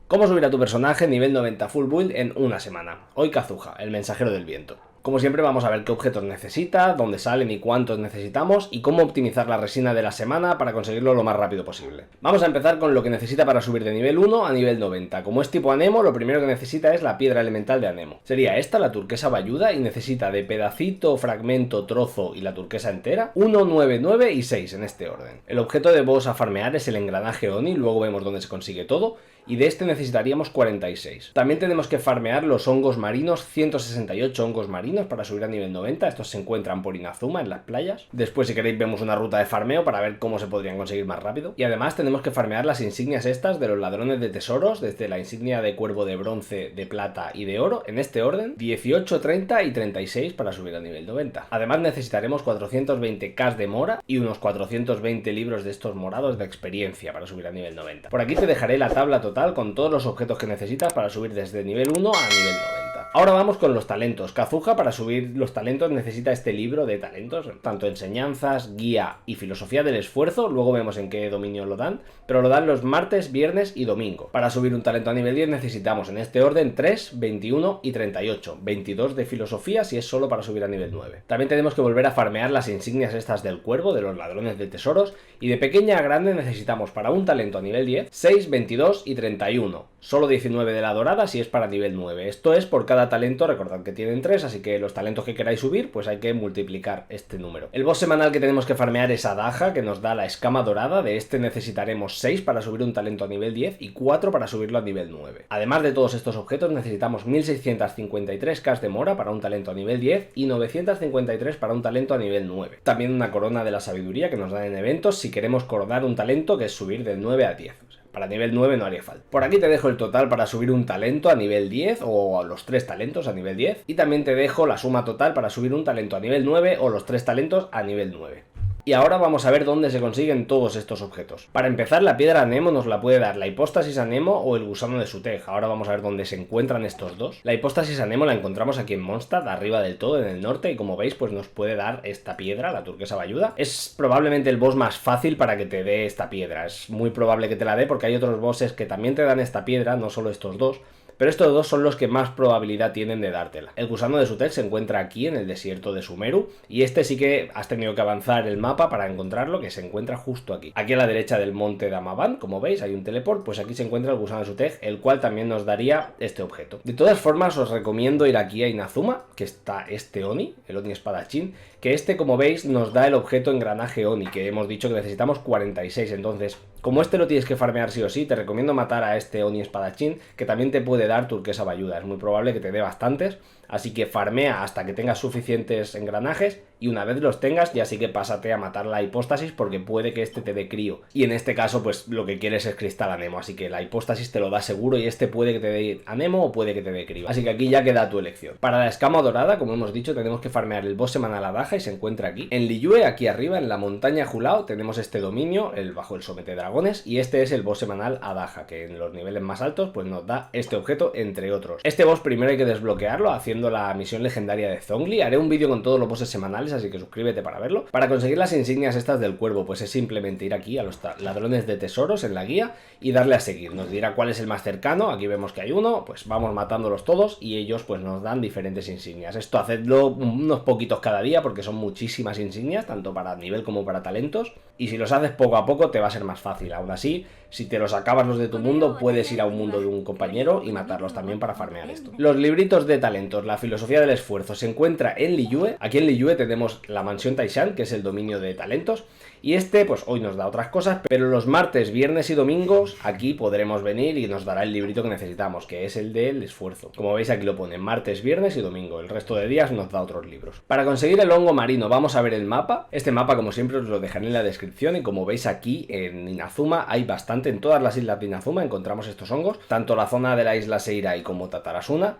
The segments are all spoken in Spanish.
¿Cómo subir a tu personaje nivel 90 full build en una semana? Hoy Kazuha, el mensajero del viento. Como siempre vamos a ver qué objetos necesita, dónde salen y cuántos necesitamos y cómo optimizar la resina de la semana para conseguirlo lo más rápido posible. Vamos a empezar con lo que necesita para subir de nivel 1 a nivel 90. Como es tipo Anemo, lo primero que necesita es la piedra elemental de Anemo. Sería esta, la turquesa bayuda, y necesita de pedacito, fragmento, trozo y la turquesa entera 1, 9, 9 y 6 en este orden. El objeto de boss a farmear es el engranaje Oni, luego vemos dónde se consigue todo, y de este necesitaríamos 46. También tenemos que farmear los hongos marinos, 168 hongos marinos para subir a nivel 90, estos se encuentran por Inazuma en las playas. Después si queréis vemos una ruta de farmeo para ver cómo se podrían conseguir más rápido. Y además tenemos que farmear las insignias estas de los ladrones de tesoros, desde la insignia de cuervo de bronce, de plata y de oro, en este orden, 18, 30 y 36 para subir a nivel 90. Además necesitaremos 420k de mora y unos 420 libros de estos morados de experiencia para subir a nivel 90. Por aquí te dejaré la tabla total con todos los objetos que necesitas para subir desde nivel 1 a nivel 90. Ahora vamos con los talentos. Kazuha, para subir los talentos, necesita este libro de talentos, tanto enseñanzas, guía y filosofía del esfuerzo. Luego vemos en qué dominio lo dan, pero lo dan los martes, viernes y domingo. Para subir un talento a nivel 10 necesitamos en este orden 3, 21 y 38. 22 de filosofía si es solo para subir a nivel 9. También tenemos que volver a farmear las insignias estas del cuervo, de los ladrones de tesoros, y de pequeña a grande necesitamos para un talento a nivel 10, 6, 22 y 31. Solo 19 de la dorada si es para nivel 9. Esto es por cada talento, recordad que tienen 3, así que los talentos que queráis subir, pues hay que multiplicar este número. El boss semanal que tenemos que farmear es Adaja, que nos da la escama dorada. De este necesitaremos 6 para subir un talento a nivel 10 y 4 para subirlo a nivel 9. Además de todos estos objetos necesitamos 1653k de mora para un talento a nivel 10 y 953 para un talento a nivel 9. También una corona de la sabiduría que nos dan en eventos si queremos coronar un talento, que es subir del 9 a 10. Para nivel 9 no haría falta. Por aquí te dejo el total para subir un talento a nivel 10 o los 3 talentos a nivel 10. Y también te dejo la suma total para subir un talento a nivel 9 o los 3 talentos a nivel 9. Y ahora vamos a ver dónde se consiguen todos estos objetos. Para empezar, la piedra Anemo nos la puede dar la hipóstasis Anemo o el gusano de Sutej. Ahora vamos a ver dónde se encuentran estos dos. La hipóstasis Anemo la encontramos aquí en Mondstadt, arriba del todo, en el norte, y como veis, pues nos puede dar esta piedra, la turquesa bayuda. Es probablemente el boss más fácil para que te dé esta piedra. Es muy probable que te la dé porque hay otros bosses que también te dan esta piedra, no solo estos dos. Pero estos dos son los que más probabilidad tienen de dártela. El gusano de Sutej se encuentra aquí en el desierto de Sumeru, y este sí que has tenido que avanzar el mapa para encontrarlo, que se encuentra justo aquí. Aquí a la derecha del monte de Amaban, como veis, hay un teleport, pues aquí se encuentra el gusano de Sutej, el cual también nos daría este objeto. De todas formas, os recomiendo ir aquí a Inazuma, que está este Oni, el Oni espadachín, que este, como veis, nos da el objeto engranaje Oni, que hemos dicho que necesitamos 46, entonces, como este lo tienes que farmear sí o sí, te recomiendo matar a este Oni espadachín, que también te puede dar turquesa bayuda. Es muy probable que te dé bastantes, así que farmea hasta que tengas suficientes engranajes y una vez los tengas ya sí que pásate a matar la hipóstasis, porque puede que este te dé crío, y en este caso pues lo que quieres es cristal Anemo, así que la hipóstasis te lo da seguro y este puede que te dé Anemo o puede que te dé crío, así que aquí ya queda tu elección. Para la escama dorada, como hemos dicho, tenemos que farmear el boss semanal Adaja y se encuentra aquí en Liyue, aquí arriba en la montaña Julao tenemos este dominio, el bajo el somete dragones, y este es el boss semanal Adaja, que en los niveles más altos pues nos da este objeto entre otros. Este boss primero hay que desbloquearlo haciendo la misión legendaria de Zhongli. Haré un vídeo con todos los bosses semanales, así que suscríbete para verlo. Para conseguir las insignias estas del cuervo, pues es simplemente ir aquí a los ladrones de tesoros en la guía y darle a seguir. Nos dirá cuál es el más cercano, aquí vemos que hay uno, pues vamos matándolos todos y ellos pues nos dan diferentes insignias. Esto hacedlo unos poquitos cada día porque son muchísimas insignias, tanto para nivel como para talentos, y si los haces poco a poco te va a ser más fácil. Aún así, si te los acabas los de tu mundo, puedes ir a un mundo de un compañero y matarlos también para farmear esto. Los libritos de talentos, la filosofía del esfuerzo, se encuentra en Liyue. Aquí en Liyue tenemos la mansión Taishan, que es el dominio de talentos, y este pues hoy nos da otras cosas, pero los martes, viernes y domingos aquí podremos venir y nos dará el librito que necesitamos, que es el del esfuerzo. Como veis aquí lo pone, martes, viernes y domingo, el resto de días nos da otros libros. Para conseguir el hongo marino vamos a ver el mapa. Este mapa, como siempre, os lo dejaré en la descripción, y como veis aquí en Inazuma hay bastante, en todas las islas de Inazuma encontramos estos hongos, tanto la zona de la isla Seirai como Tatarasuna.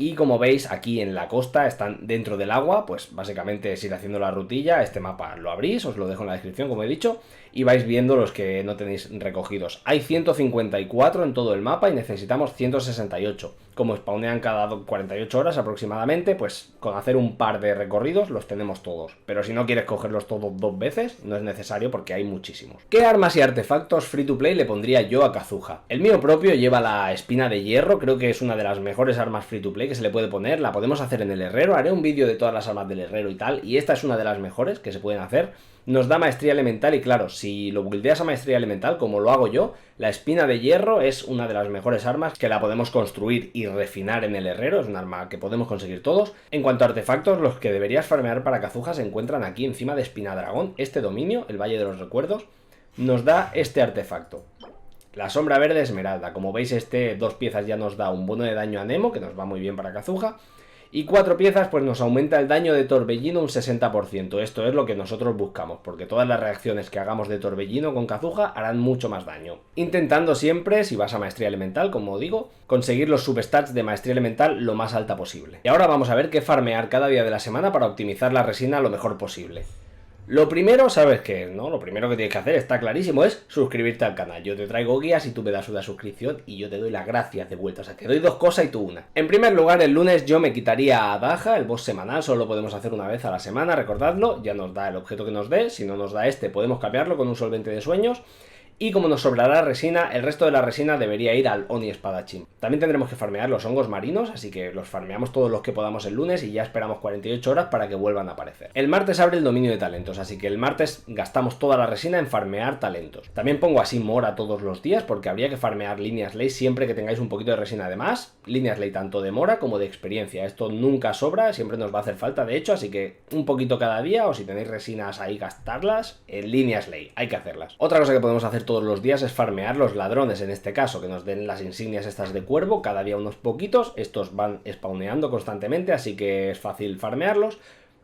Y como veis, aquí en la costa están dentro del agua, pues básicamente es ir haciendo la rutilla. Este mapa lo abrís, os lo dejo en la descripción como he dicho, y vais viendo los que no tenéis recogidos. Hay 154 en todo el mapa y necesitamos 168. Como spawnean cada 48 horas aproximadamente, pues con hacer un par de recorridos los tenemos todos. Pero si no quieres cogerlos todos 2 veces, no es necesario porque hay muchísimos. ¿Qué armas y artefactos free to play le pondría yo a Kazuha? El mío propio lleva la espina de hierro, creo que es una de las mejores armas free to play que se le puede poner. La podemos hacer en el herrero, haré un vídeo de todas las armas del herrero y tal, y esta es una de las mejores que se pueden hacer. Nos da maestría elemental y claro, si lo buildeas a maestría elemental como lo hago yo, la espina de hierro es una de las mejores armas que la podemos construir y refinar en el herrero, es un arma que podemos conseguir todos. En cuanto a artefactos, los que deberías farmear para Kazuha se encuentran aquí encima de Espina Dragón. Este dominio, el Valle de los Recuerdos, nos da este artefacto. La sombra verde esmeralda, como veis 2 piezas ya nos da un bono de daño a Nemo, que nos va muy bien para Kazuha. Y 4 piezas pues nos aumenta el daño de torbellino un 60%, esto es lo que nosotros buscamos, porque todas las reacciones que hagamos de torbellino con Kazuha harán mucho más daño. Intentando siempre, si vas a maestría elemental, como digo, conseguir los substats de maestría elemental lo más alta posible. Y ahora vamos a ver qué farmear cada día de la semana para optimizar la resina lo mejor posible. Lo primero, ¿sabes qué? ¿No? Lo primero que tienes que hacer, está clarísimo, es suscribirte al canal. Yo te traigo guías y tú me das una suscripción y yo te doy las gracias de vuelta. O sea, te doy 2 cosas y tú una. En primer lugar, el lunes yo me quitaría a Daha, el boss semanal, solo lo podemos hacer una vez a la semana, recordadlo. Ya nos da el objeto que nos dé, si no nos da podemos cambiarlo con un solvente de sueños. Y como nos sobrará resina, el resto de la resina debería ir al Oni Espadachín. También tendremos que farmear los hongos marinos, así que los farmeamos todos los que podamos el lunes y ya esperamos 48 horas para que vuelvan a aparecer. El martes abre el dominio de talentos, así que el martes gastamos toda la resina en farmear talentos. También pongo así mora todos los días porque habría que farmear líneas ley siempre que tengáis un poquito de resina. Además, líneas ley tanto de mora como de experiencia. Esto nunca sobra, siempre nos va a hacer falta de hecho, así que un poquito cada día o si tenéis resinas ahí gastarlas en líneas ley, hay que hacerlas. Otra cosa que podemos hacer todos los días es farmear los ladrones, en este caso, que nos den las insignias estas de cuervo, cada día unos poquitos, estos van spawneando constantemente, así que es fácil farmearlos,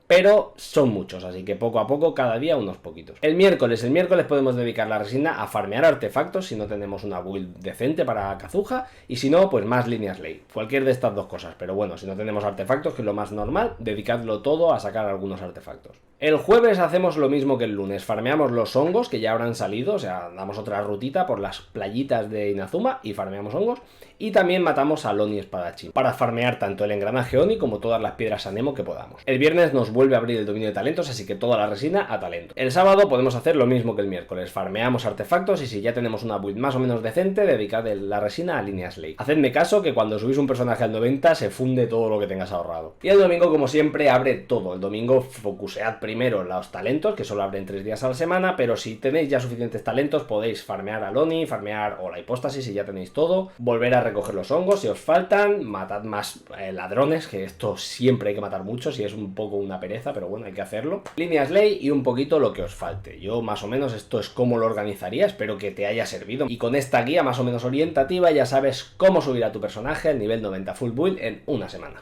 pero son muchos, así que poco a poco, cada día unos poquitos. El miércoles podemos dedicar la resina a farmear artefactos, si no tenemos una build decente para Kazuha, y si no, pues más líneas ley, cualquier de estas 2 cosas, pero bueno, si no tenemos artefactos, que es lo más normal, dedicadlo todo a sacar algunos artefactos. El jueves hacemos lo mismo que el lunes, farmeamos los hongos que ya habrán salido, o sea, damos otra rutita por las playitas de Inazuma y farmeamos hongos, y también matamos al Oni Espadachín, para farmear tanto el engranaje Oni como todas las piedras Anemo que podamos. El viernes nos vuelve a abrir el dominio de talentos, así que toda la resina a talento. El sábado podemos hacer lo mismo que el miércoles, farmeamos artefactos y si ya tenemos una build más o menos decente, dedicad la resina a líneas ley. Hacedme caso que cuando subís un personaje al 90 se funde todo lo que tengas ahorrado. Y el domingo, como siempre, abre todo. El domingo focusead primero los talentos, que solo abren 3 días a la semana, pero si tenéis ya suficientes talentos podéis farmear al Oni, farmear o la hipóstasis si ya tenéis todo, volver a recoger los hongos si os faltan, matad más ladrones, que esto siempre hay que matar muchos y es un poco una pereza, pero bueno, hay que hacerlo. Líneas ley y un poquito lo que os falte. Yo más o menos esto es como lo organizaría, espero que te haya servido. Y con esta guía más o menos orientativa ya sabes cómo subir a tu personaje al nivel 90 full build en una semana.